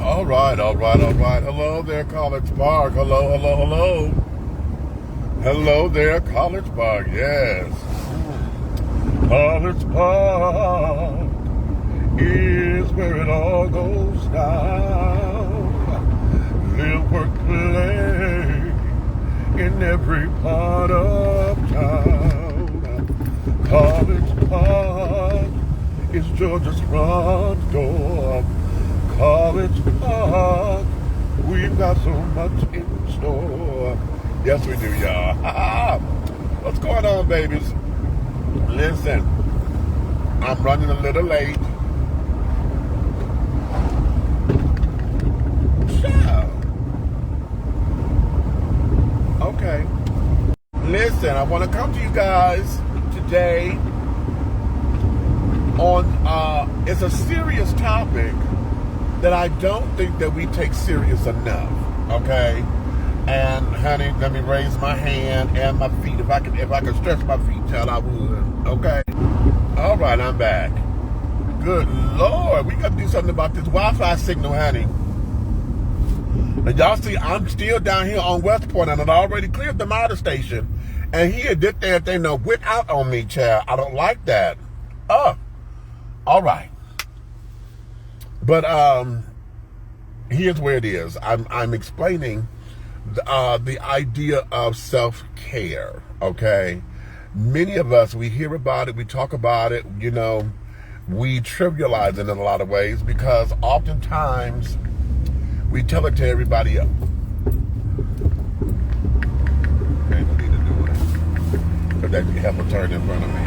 All right. Hello there, College Park. Hello. Hello there, College Park. Yes. College Park is where it all goes down. Live, work, play in every part of town. College Park is Georgia's front door. College Park, we've got so much in store. Yes, we do, y'all. What's going on, babies? Listen, I'm running a little late. Ciao. Okay. Listen, I want to come to you guys today on, it's a serious topic that I don't think that we take serious enough, okay? And honey, let me raise my hand and my feet. If I could stretch my feet, child, I would, okay? All right, I'm back. Good Lord, we got to do something about this Wi-Fi signal, honey. And y'all see, I'm still down here on West Point, and I'd already cleared the motor station. And he did that thing, went out on me, child. I don't like that. All right. But here's where it is. I'm explaining the idea of self-care, okay? Many of us, we hear about it, we talk about it, you know, we trivialize it in a lot of ways because oftentimes we tell it to everybody else. Okay, no need to do it. Because that help will turn in front of me.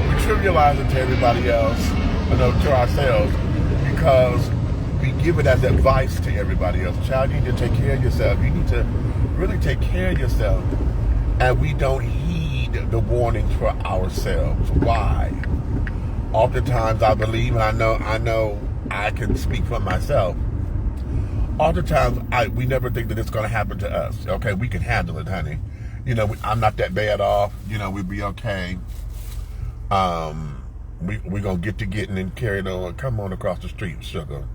We trivialize it to everybody else, you know, to ourselves, because we give it as advice to everybody else. Child, you need to take care of yourself. You need to really take care of yourself. And we don't heed the warnings for ourselves. Why? Oftentimes, I believe, and I know I can speak for myself. Oftentimes, we never think that it's going to happen to us. Okay, we can handle it, honey. You know, I'm not that bad off. You know, we'll be okay. We're going to get to getting and carry it on. Come on across the street, sugar.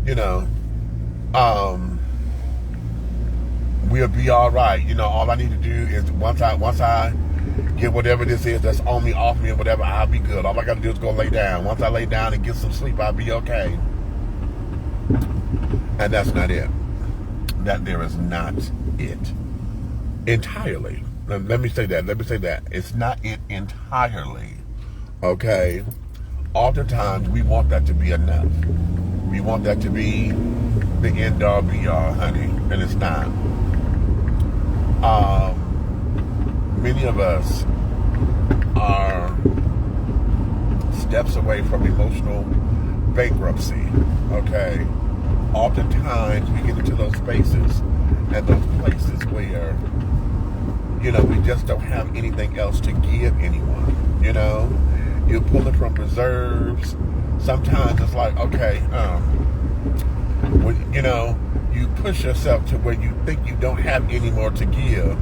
You know, we'll be all right. You know, all I need to do is once I get whatever this is that's on me, off me, or whatever, I'll be good. All I got to do is go lay down. Once I lay down and get some sleep, I'll be okay. And that's not it. That there is not it. Entirely. Let me say that. It's not it entirely. Okay? Oftentimes, we want that to be enough. We want that to be the end all be all, honey. And it's not. Many of us are steps away from emotional bankruptcy. Okay? Oftentimes, we get into those spaces and those places where, you know, we just don't have anything else to give anyone, you know? You're pulling from reserves. Sometimes it's like, okay, when, you know, you push yourself to where you think you don't have any more to give,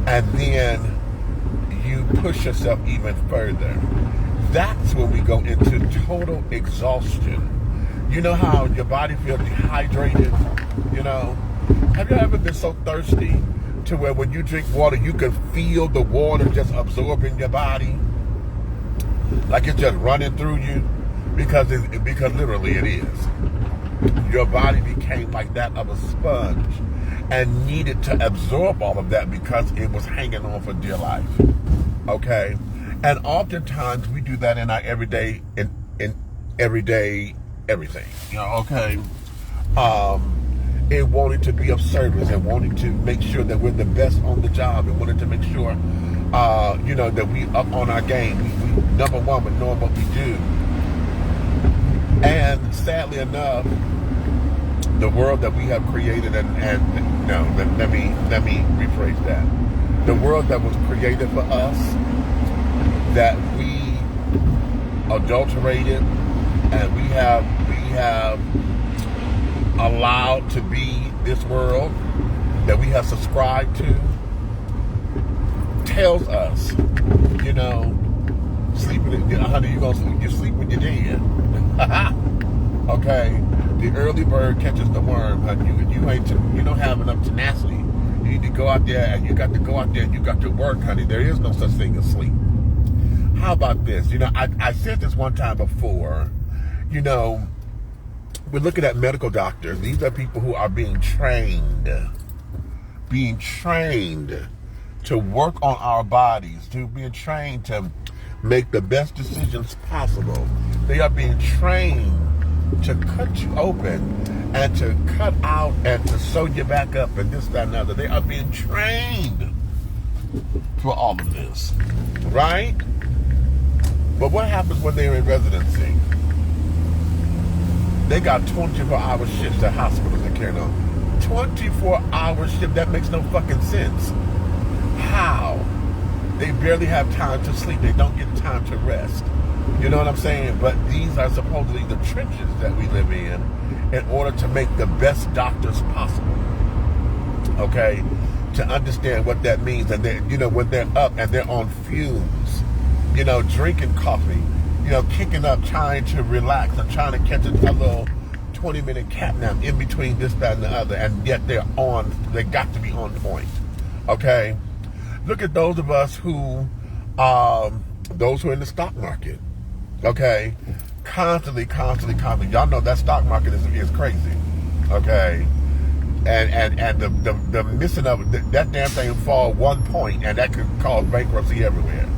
and then you push yourself even further. That's when we go into total exhaustion. You know how your body feels dehydrated, you know? Have you ever been so thirsty to where when you drink water, you can feel the water just absorbing your body? Like it's just running through you? Because literally it is. Your body became like that of a sponge and needed to absorb all of that because it was hanging on for dear life. Okay? And oftentimes we do that in our everyday, in everyday everything. You know, okay? It wanted to be of service and wanting to make sure that we're the best on the job and wanted to make sure, you know, that we up on our game. We number one with knowing what we do. And sadly enough, the world that we have created let me rephrase that. The world that was created for us, that we adulterated and we have allowed to be this world that we have subscribed to, tells us, you know, Sleeping, honey, you sleep when you're dead. Okay, the early bird catches the worm, honey. You don't have enough tenacity. You need to go out there, and you got to go out there, and you got to work, honey. There is no such thing as sleep. How about this? I said this one time before. We're looking at medical doctors. These are people who are being trained to work on our bodies, to being trained to make the best decisions possible. They are being trained to cut you open and to cut out and to sew you back up and this, that, and other. They are being trained for all of this, right? But what happens when they're in residency? They got 24-hour shifts at hospitals and carrying on. 24-hour shift, that makes no fucking sense. How? They barely have time to sleep. They don't get time to rest. You know what I'm saying? But these are supposedly the trenches that we live in order to make the best doctors possible. Okay? To understand what that means. And when they're up and they're on fumes, drinking coffee, kicking up, trying to relax and trying to catch a little 20-minute cat nap in between this, that, and the other, and yet they got to be on point. Okay? Look at those of us who are in the stock market. Okay? Constantly. Y'all know that stock market is crazy. Okay? And the missing of it, that damn thing fall 1 point, and that could cause bankruptcy everywhere.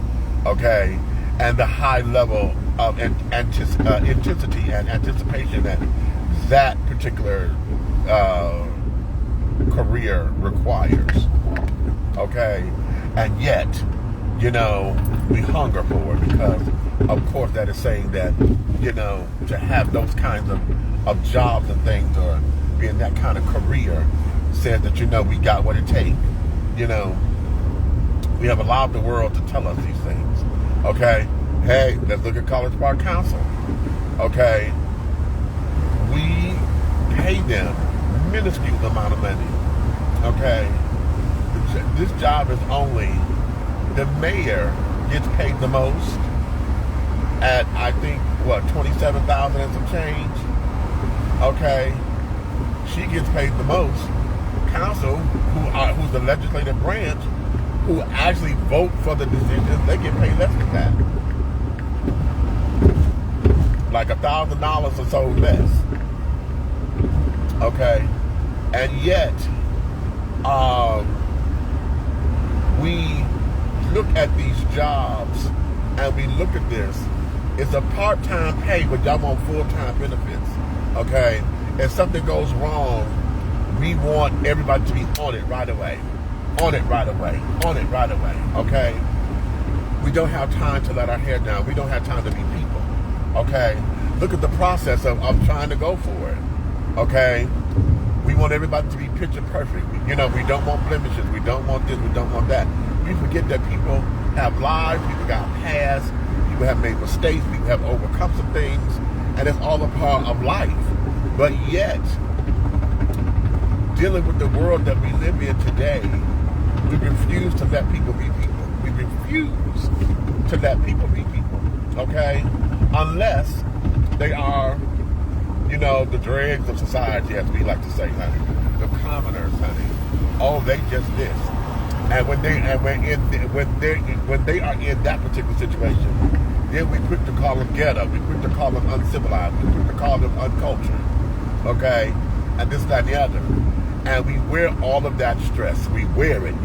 Okay? And the high level of intensity and anticipation that particular career requires. Okay? And yet, we hunger for it because, of course, that is saying that, to have those kinds of jobs and things or be in that kind of career says that, we got what it takes. We have allowed the world to tell us these things. Okay? Hey, let's look at College Park Council. Okay? We pay them minuscule amount of money. Okay? This job is only, the mayor gets paid the most at, I think, $27,000 and some change. Okay? She gets paid the most. Council, who's the legislative branch, who actually vote for the decisions, they get paid less than that. Like $1,000 or so less. Okay? And yet, we look at these jobs and we look at this. It's a part-time pay, but y'all want full-time benefits. Okay? If something goes wrong, we want everybody to be on it right away. On it right away. Okay? We don't have time to let our hair down. We don't have time to be people. Okay? Look at the process of trying to go for it. Okay? We want everybody to be picture perfect. We don't want blemishes. We don't want this. We don't want that. We forget that people have lives. People got past. People have made mistakes. People have overcome some things. And it's all a part of life. But yet, dealing with the world that we live in today, we refuse to let people be people. We refuse to let people be people. Okay? Unless they are, the dregs of society, as we like to say, honey. The commoners, honey. Oh, they just this. And when they are in that particular situation, then we quick to call them ghetto. We quick to call them uncivilized. We quick to call them uncultured. Okay? And this, that, and the other. And we wear all of that stress. We wear it.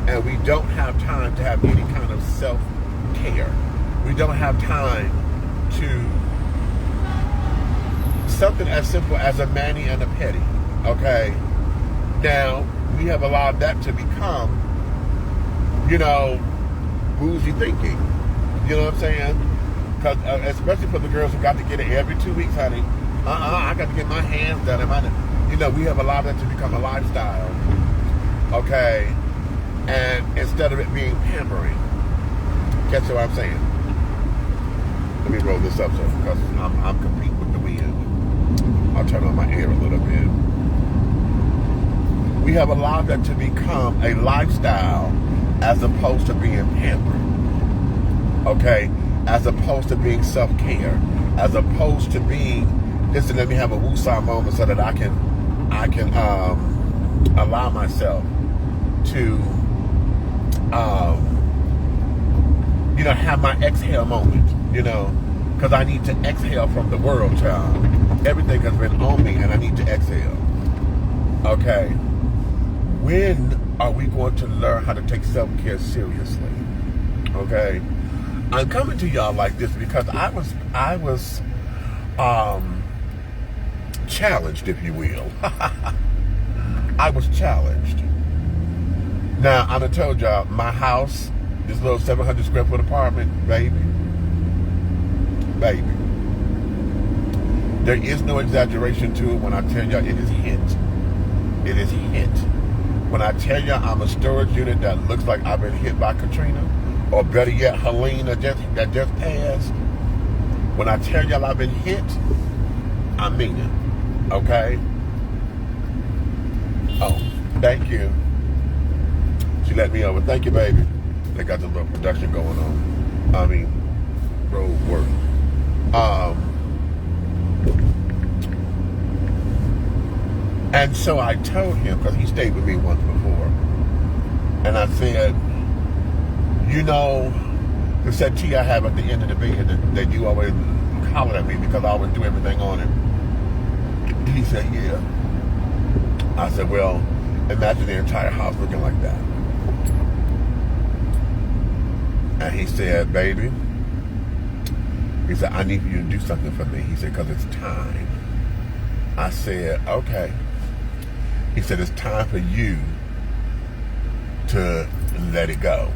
And we don't have time to have any kind of self-care. We don't have time to something as simple as a mani and a pedi. Okay? Now, we have allowed that to become, bougie thinking. You know what I'm saying? Because especially for the girls who got to get it every 2 weeks, honey. I got to get my hands done. We have allowed that to become a lifestyle. Okay? And instead of it being pampering. Catch what I'm saying? Let me roll this up because I'm competing with the wind. I'll turn on my air a little bit. We have allowed that to become a lifestyle as opposed to being pampered. okay, as opposed to being self-care, as opposed to being just to let me have a woosah moment so that I can allow myself to have my exhale moment, because I need to exhale from the world, child. Everything has been on me and I need to exhale. Okay. When are we going to learn how to take self-care seriously? Okay. I'm coming to y'all like this because I was challenged, if you will. I was challenged. Now, I done told y'all, my house, this little 700 square foot apartment, baby. There is no exaggeration to it when I tell y'all it is hit. It is hit. When I tell y'all I'm a storage unit that looks like I've been hit by Katrina, or better yet, Helene that just passed. When I tell y'all I've been hit, I mean it. Okay? Oh, thank you. She let me over. Thank you, baby. They got the little production going on. Road work. And so I told him, because he stayed with me once before, and I said, the settee I have at the end of the bed that you always holler at me because I always do everything on it. He said, yeah. I said, well, imagine the entire house looking like that. And he said, baby, he said, I need for you to do something for me. He said, because it's time. I said, okay. He said, it's time for you to let it go.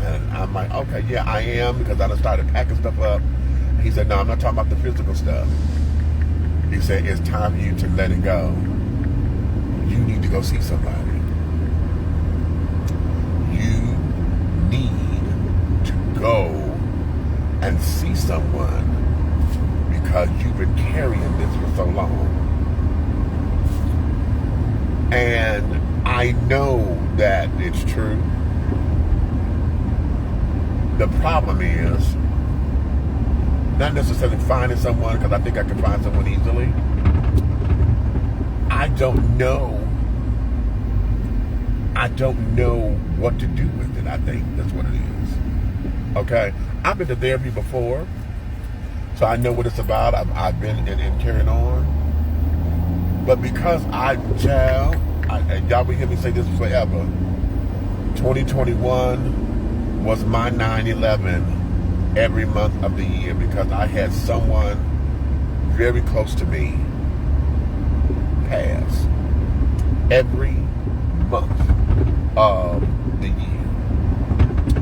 And I'm like, okay, yeah, I am, because I done started packing stuff up. He said, no, I'm not talking about the physical stuff. He said, it's time for you to let it go. You need to go see somebody. You need to go and see someone because you've been carrying this for so long. And I know that it's true. The problem is not necessarily finding someone, because I think I can find someone easily. I don't know what to do with it. I think that's what it is. Okay? I've been to therapy before, so I know what it's about. I've been and carrying on. But because and y'all will hear me say this forever, 2021 was my 9/11 every month of the year, because I had someone very close to me pass every month of the year.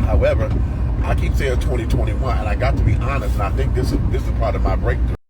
However, I keep saying 2021, and I got to be honest, and I think this is part of my breakthrough.